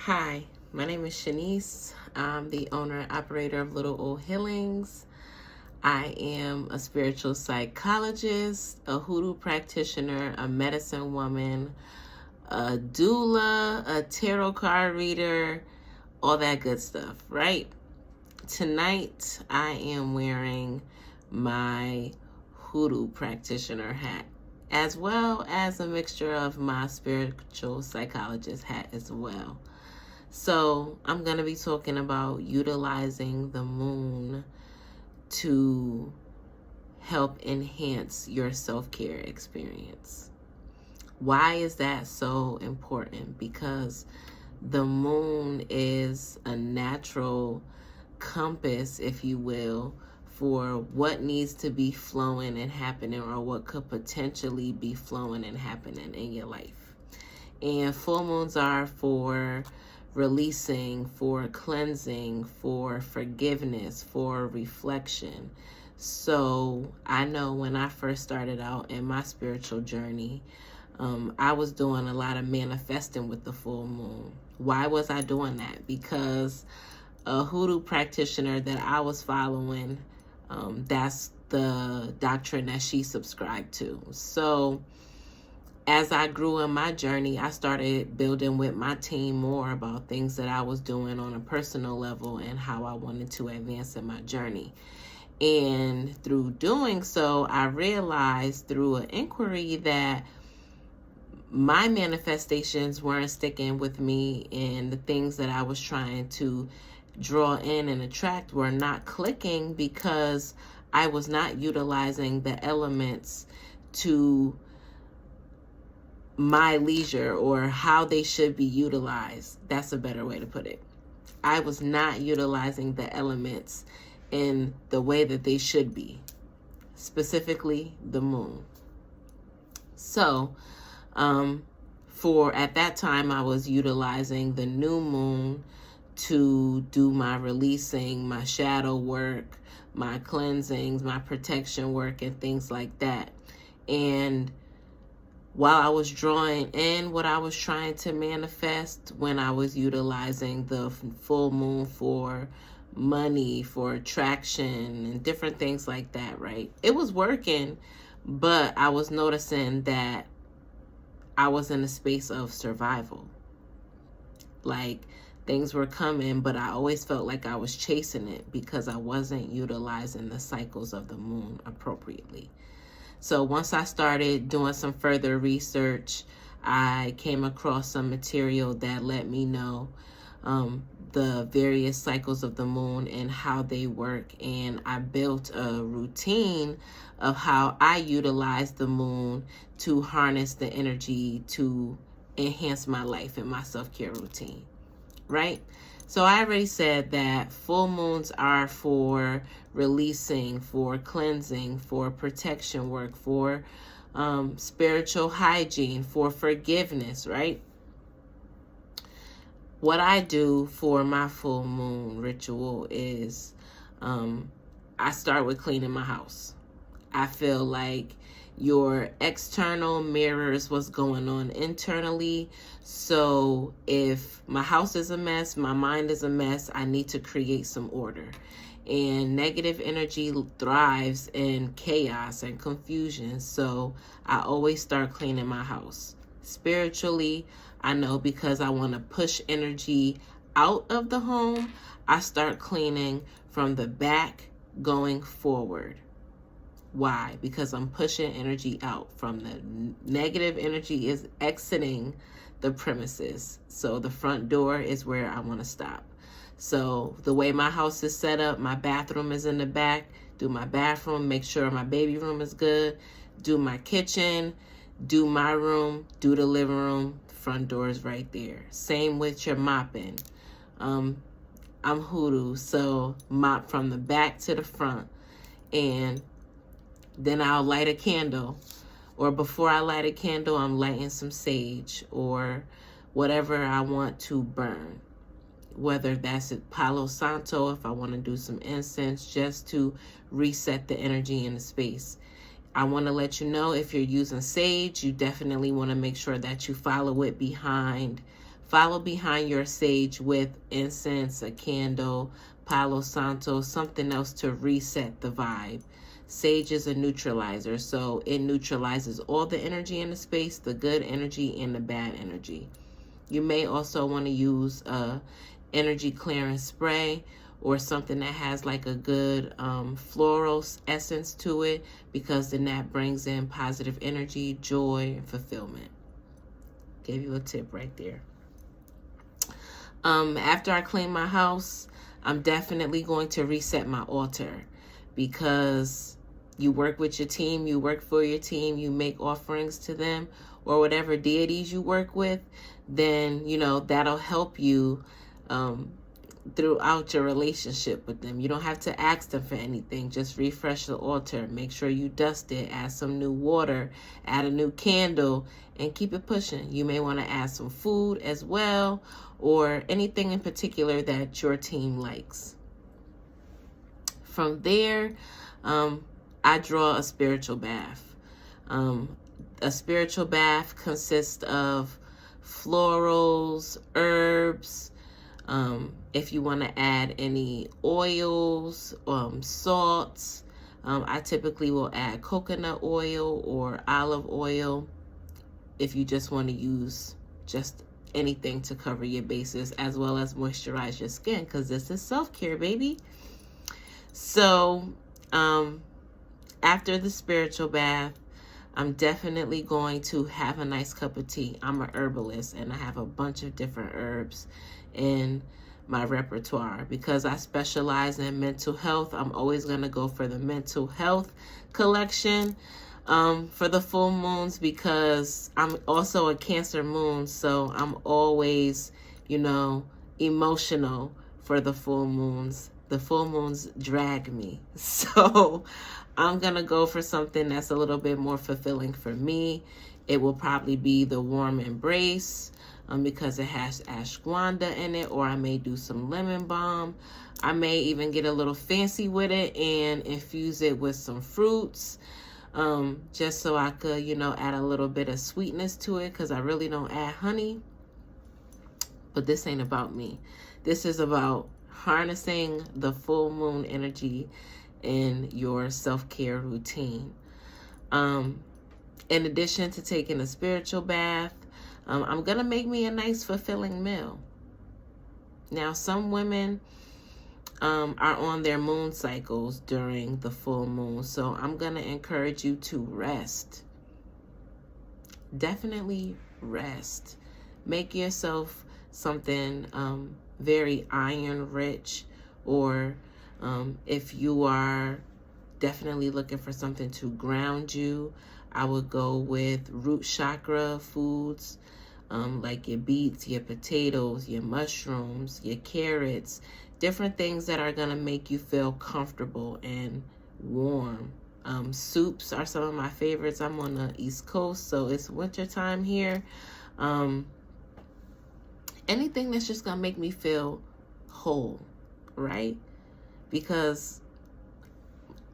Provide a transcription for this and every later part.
Hi, my name is Shanice. I'm the owner and operator of Little Old Healings. I am a spiritual psychologist, a hoodoo practitioner, a medicine woman, a doula, a tarot card reader, all that good stuff, right? Tonight, I am wearing my hoodoo practitioner hat, as well as a mixture of my spiritual psychologist hat as well. So, I'm going to be talking about utilizing the moon to help enhance your self-care experience. Why is that so important? Because the moon is a natural compass, if you will, for what needs to be flowing and happening, or what could potentially be flowing and happening in your life. And full moons are for releasing, for cleansing, for forgiveness, for reflection. So I know when I first started out in my spiritual journey, I was doing a lot of manifesting with the full moon. Why was I doing that? Because a hoodoo practitioner that I was following, that's the doctrine that she subscribed to. So as I grew in my journey, I started building with my team more about things that I was doing on a personal level and how I wanted to advance in my journey. And through doing so, I realized through an inquiry that my manifestations weren't sticking with me, and the things that I was trying to draw in and attract were not clicking because I was not utilizing the elements to my leisure, or how they should be utilized. That's a better way to put it. I was not utilizing the elements in the way that they should be, specifically the moon. So, at that time, I was utilizing the new moon to do my releasing, my shadow work, my cleansings, my protection work, and things like that. And while I was drawing in what I was trying to manifest, when I was utilizing the full moon for money, for attraction, and different things like that, right? It was working, but I was noticing that I was in a space of survival. Like, things were coming, but I always felt like I was chasing it because I wasn't utilizing the cycles of the moon appropriately. So once I started doing some further research, I came across some material that let me know the various cycles of the moon and how they work. And I built a routine of how I utilize the moon to harness the energy to enhance my life and my self-care routine, right? So I already said that full moons are for releasing, for cleansing, for protection work, for spiritual hygiene, for forgiveness, right? What I do for my full moon ritual is I start with cleaning my house. I feel like your external mirrors what's going on internally. So if my house is a mess, my mind is a mess, I need to create some order. And negative energy thrives in chaos and confusion. So I always start cleaning my house. Spiritually, I know because I want to push energy out of the home, I start cleaning from the back going forward. Why? Because I'm pushing energy out. From the negative energy is exiting the premises. So the front door is where I want to stop. So the way my house is set up, my bathroom is in the back. Do my bathroom, make sure my baby room is good. Do my kitchen, do my room, do the living room. Front door is right there. Same with your mopping. I'm hoodoo, so mop from the back to the front. And then I'll light a candle, or before I light a candle, I'm lighting some sage or whatever I want to burn. Whether that's at Palo Santo, if I want to do some incense, just to reset the energy in the space. I want to let you know, if you're using sage, you definitely want to make sure that you follow it behind Follow behind your sage with incense, a candle, Palo Santo, something else to reset the vibe. Sage is a neutralizer, so it neutralizes all the energy in the space, the good energy and the bad energy. You may also want to use a energy clearing spray or something that has like a good floral essence to it, because then that brings in positive energy, joy, and fulfillment. Gave you a tip right there. After I clean my house, I'm definitely going to reset my altar, because you work with your team, you work for your team, you make offerings to them or whatever deities you work with, then, you know, that'll help you throughout your relationship with them. You don't have to ask them for anything. Just refresh the altar. Make sure you dust it, add some new water, add a new candle, and keep it pushing. You may want to add some food as well, or anything in particular that your team likes. From there, I draw a spiritual bath. A spiritual bath consists of florals, herbs, if you want to add any oils, salts. I typically will add coconut oil or olive oil if you just want to use just anything to cover your bases, as well as moisturize your skin, because this is self-care, baby. So after the spiritual bath, I'm definitely going to have a nice cup of tea. I'm a herbalist, and I have a bunch of different herbs in my repertoire. Because I specialize in mental health, I'm always going to go for the mental health collection for the full moons, because I'm also a Cancer moon, so I'm always, you know, emotional for the full moons. The full moons drag me. So I'm going to go for something that's a little bit more fulfilling for me. It will probably be the warm embrace, because it has ashwagandha in it, or I may do some lemon balm. I may even get a little fancy with it and infuse it with some fruits, just so I could, you know, add a little bit of sweetness to it, because I really don't add honey. But this ain't about me. This is about harnessing the full moon energy in your self-care routine. In addition to taking a spiritual bath, I'm going to make me a nice fulfilling meal. Now, some women are on their moon cycles during the full moon, so I'm going to encourage you to rest. Definitely rest. Make yourself something very iron rich, or if you are definitely looking for something to ground you, I would go with root chakra foods, like your beets, your potatoes, your mushrooms, your carrots, different things that are going to make you feel comfortable and warm. Soups are some of my favorites. I'm on the East Coast, so it's winter time here. Anything that's just going to make me feel whole, right? Because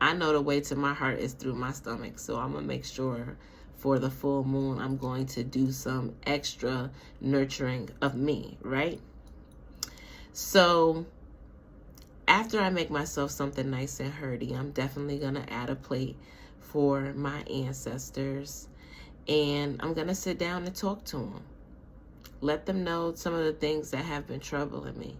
I know the way to my heart is through my stomach, so I'm going to make sure for the full moon I'm going to do some extra nurturing of me, right? So after I make myself something nice and hearty, I'm definitely going to add a plate for my ancestors, and I'm going to sit down and talk to them. Let them know some of the things that have been troubling me.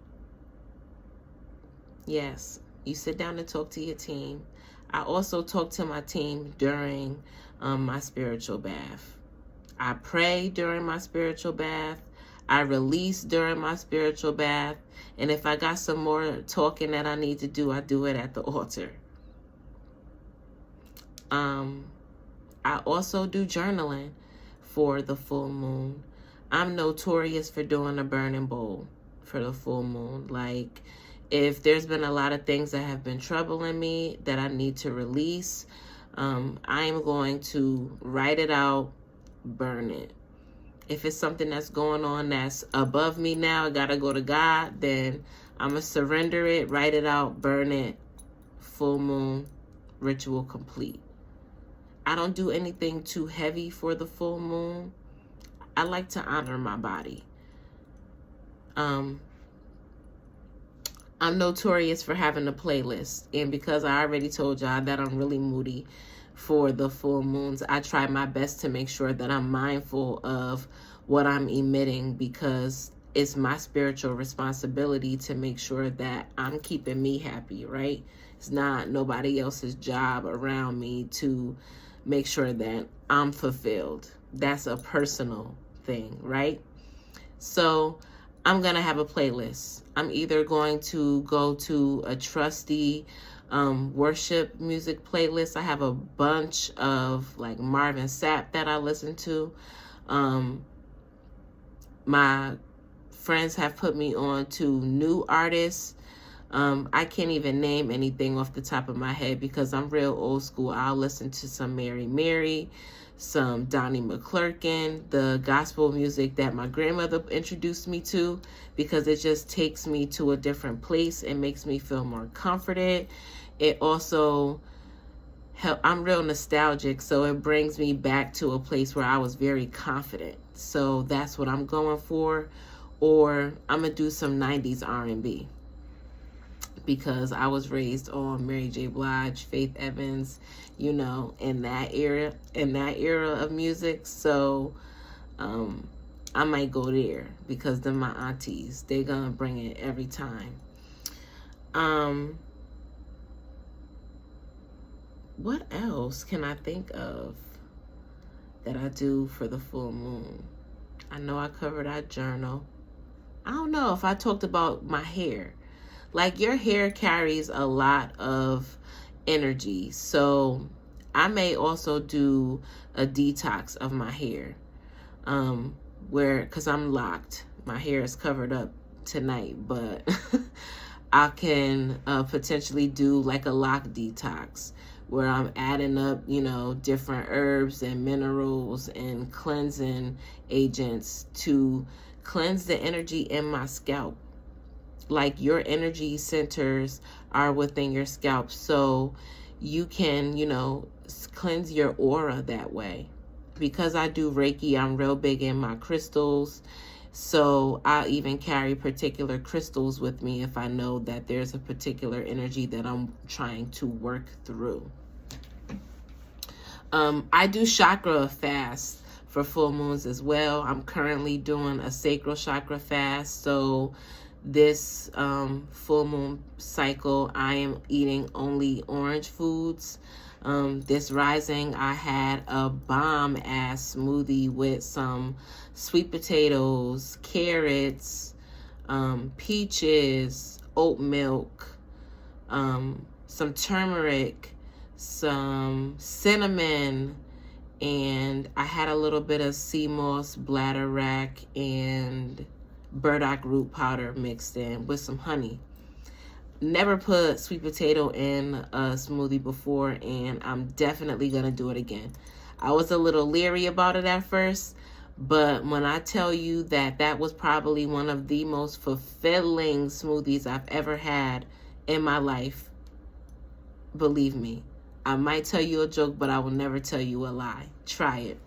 Yes, you sit down and talk to your team. I also talk to my team during my spiritual bath. I pray during my spiritual bath. I release during my spiritual bath. And if I got some more talking that I need to do, I do it at the altar. I also do journaling for the full moon. I'm notorious for doing a burning bowl for the full moon. Like, if there's been a lot of things that have been troubling me that I need to release, I am going to write it out, burn it. If it's something that's going on that's above me now, I gotta go to God, then I'm gonna surrender it, write it out, burn it, full moon, ritual complete. I don't do anything too heavy for the full moon. I like to honor my body. Um, I'm notorious for having a playlist, and because I already told y'all that I'm really moody for the full moons, I try my best to make sure that I'm mindful of what I'm emitting, because it's my spiritual responsibility to make sure that I'm keeping me happy, right? It's not nobody else's job around me to make sure that I'm fulfilled. That's a personal thing, right? So I'm going to have a playlist. I'm either going to go to a trusty worship music playlist. I have a bunch of like Marvin Sapp that I listen to. My friends have put me on to new artists. I can't even name anything off the top of my head because I'm real old school. I'll listen to some Mary Mary, some Donnie McClurkin, the gospel music that my grandmother introduced me to, because it just takes me to a different place. It makes me feel more comforted. It also I'm real nostalgic, so it brings me back to a place where I was very confident. So that's what I'm going for. Or I'm going to do some 90s R&B, because I was raised on Mary J. Blige, Faith Evans, you know, in that era of music. So I might go there because they're my aunties. They're gonna bring it every time. What else can I think of that I do for the full moon? I know I covered our journal. I don't know if I talked about my hair. Like, your hair carries a lot of energy. So I may also do a detox of my hair. Because I'm locked. My hair is covered up tonight, but I can potentially do like a lock detox where I'm adding up, you know, different herbs and minerals and cleansing agents to cleanse the energy in my scalp. Like, your energy centers are within your scalp, so you can, you know, cleanse your aura that way. Because I do Reiki, I'm real big in my crystals. So I even carry particular crystals with me if I know that there's a particular energy that I'm trying to work through. I do chakra fast for full moons as well. I'm currently doing a sacral chakra fast. So this full moon cycle, I am eating only orange foods. This rising, I had a bomb ass smoothie with some sweet potatoes, carrots, peaches, oat milk, some turmeric, some cinnamon, and I had a little bit of sea moss, bladderwrack, and burdock root powder mixed in with some honey. Never put sweet potato in a smoothie before, and I'm definitely gonna do it again. I was a little leery about it at first, but when I tell you that that was probably one of the most fulfilling smoothies I've ever had in my life, believe me. I might tell you a joke, but I will never tell you a lie. Try it.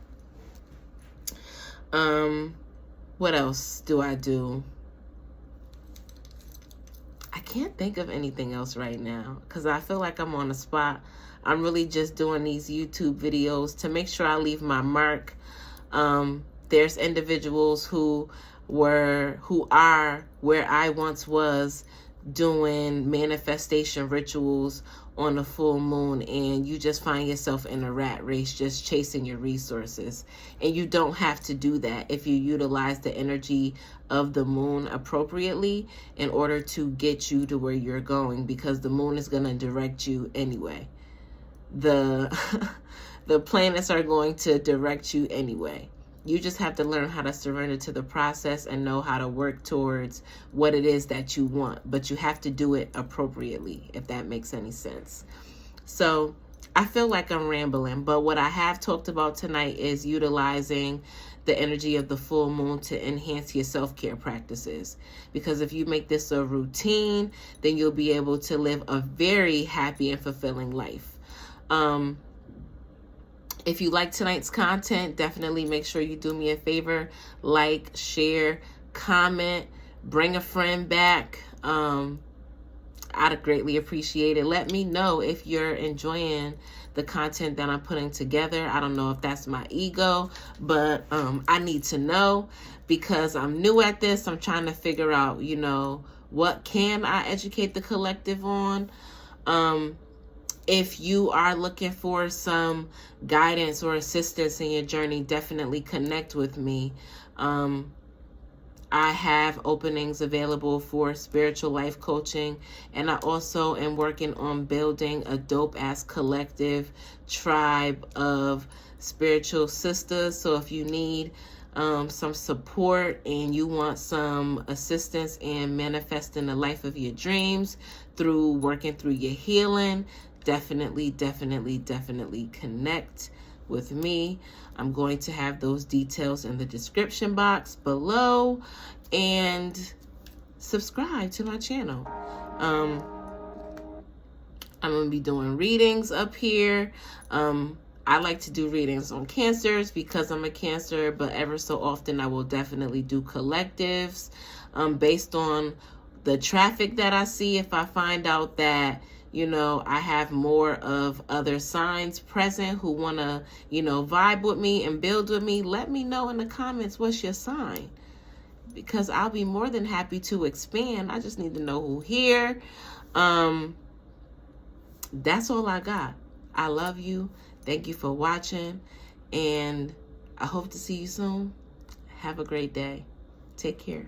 What else do I do? I can't think of anything else right now because I feel like I'm on the spot. I'm really just doing these YouTube videos to make sure I leave my mark. There's individuals who are where I once was, doing manifestation rituals on a full moon, and you just find yourself in a rat race just chasing your resources. And you don't have to do that if you utilize the energy of the moon appropriately in order to get you to where you're going, because the moon is going to direct you anyway. The planets are going to direct you anyway. You just have to learn how to surrender to the process and know how to work towards what it is that you want. But you have to do it appropriately, if that makes any sense. So I feel like I'm rambling, but what I have talked about tonight is utilizing the energy of the full moon to enhance your self-care practices. Because if you make this a routine, then you'll be able to live a very happy and fulfilling life. If you like tonight's content, definitely make sure you do me a favor. Like, share, comment, bring a friend back. I'd greatly appreciate it. Let me know if you're enjoying the content that I'm putting together. I don't know if that's my ego, but I need to know, because I'm new at this. I'm trying to figure out, you know, what can I educate the collective on. If you are looking for some guidance or assistance in your journey, definitely connect with me. I have openings available for spiritual life coaching, and I also am working on building a dope-ass collective tribe of spiritual sisters. So if you need some support and you want some assistance in manifesting the life of your dreams through working through your healing, definitely connect with me. I'm going to have those details in the description box below, and subscribe to my channel. I'm going to be doing readings up here. I like to do readings on cancers because I'm a Cancer, but ever so often I will definitely do collectives based on the traffic that I see. If I find out that, you know, I have more of other signs present who want to, you know, vibe with me and build with me, let me know in the comments what's your sign, because I'll be more than happy to expand. I just need to know who here. That's all I got. I love you. Thank you for watching, and I hope to see you soon. Have a great day. Take care.